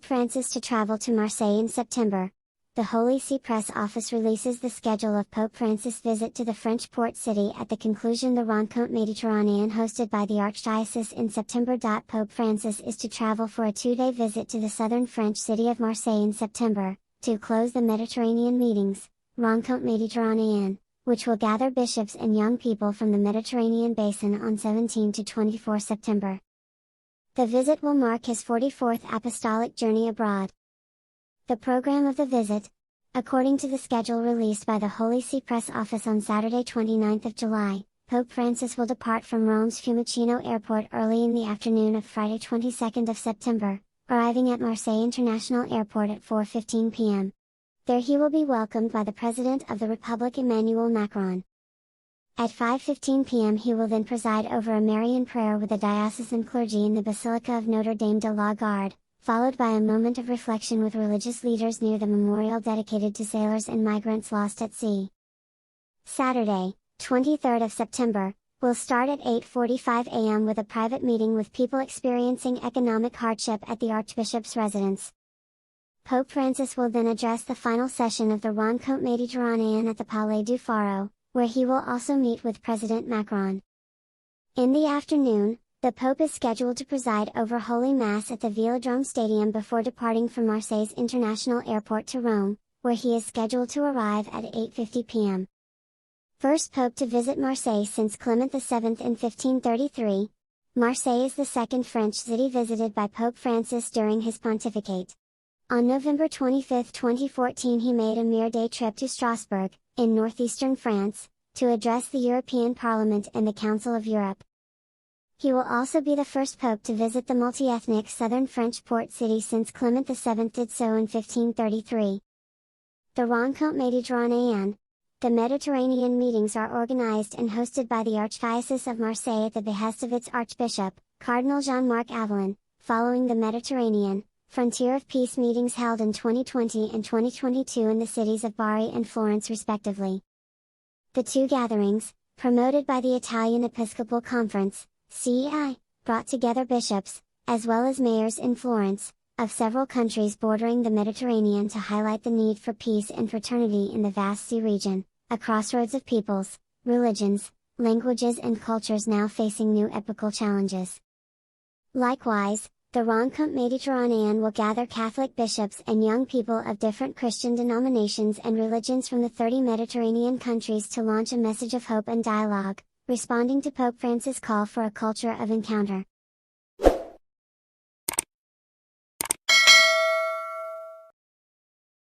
Francis to travel to Marseille in September. The Holy See Press Office releases the schedule of Pope Francis' visit to the French port city at the conclusion the Rencontre Méditerranéenne hosted by the Archdiocese in September. Pope Francis is to travel for a 2-day visit to the southern French city of Marseille in September, to close the Mediterranean meetings, Rencontre Méditerranéenne, which will gather bishops and young people from the Mediterranean basin on 17 to 24 September. The visit will mark his 44th apostolic journey abroad. The program of the visit, according to the schedule released by the Holy See Press Office on Saturday 29 July, Pope Francis will depart from Rome's Fiumicino Airport early in the afternoon of Friday 22 September, arriving at Marseille International Airport at 4:15 p.m. There he will be welcomed by the President of the Republic Emmanuel Macron. At 5:15 p.m. he will then preside over a Marian prayer with the diocesan clergy in the Basilica of Notre Dame de la Garde, followed by a moment of reflection with religious leaders near the memorial dedicated to sailors and migrants lost at sea. Saturday, 23 September, will start at 8:45 a.m. with a private meeting with people experiencing economic hardship at the Archbishop's residence. Pope Francis will then address the final session of the Rencontre Méditerranéenne at the Palais du Pharo, where he will also meet with President Macron. In the afternoon, the Pope is scheduled to preside over Holy Mass at the Vélodrome Stadium before departing from Marseille's International Airport to Rome, where he is scheduled to arrive at 8:50 p.m. First Pope to visit Marseille since Clement VII in 1533, Marseille is the second French city visited by Pope Francis during his pontificate. On November 25, 2014 he made a mere-day trip to Strasbourg, in northeastern France, to address the European Parliament and the Council of Europe. He will also be the first pope to visit the multi-ethnic southern French port city since Clement VII did so in 1533. The Rencontre Méditerranéenne, the Mediterranean meetings are organized and hosted by the Archdiocese of Marseille at the behest of its Archbishop, Cardinal Jean-Marc Avelin, following the Mediterranean, Frontier of Peace meetings held in 2020 and 2022 in the cities of Bari and Florence respectively. The two gatherings, promoted by the Italian Episcopal Conference, CEI, brought together bishops, as well as mayors in Florence, of several countries bordering the Mediterranean to highlight the need for peace and fraternity in the vast sea region, a crossroads of peoples, religions, languages and cultures now facing new epochal challenges. Likewise, the Rencontre Méditerranéenne will gather Catholic bishops and young people of different Christian denominations and religions from the 30 Mediterranean countries to launch a message of hope and dialogue, responding to Pope Francis' call for a culture of encounter.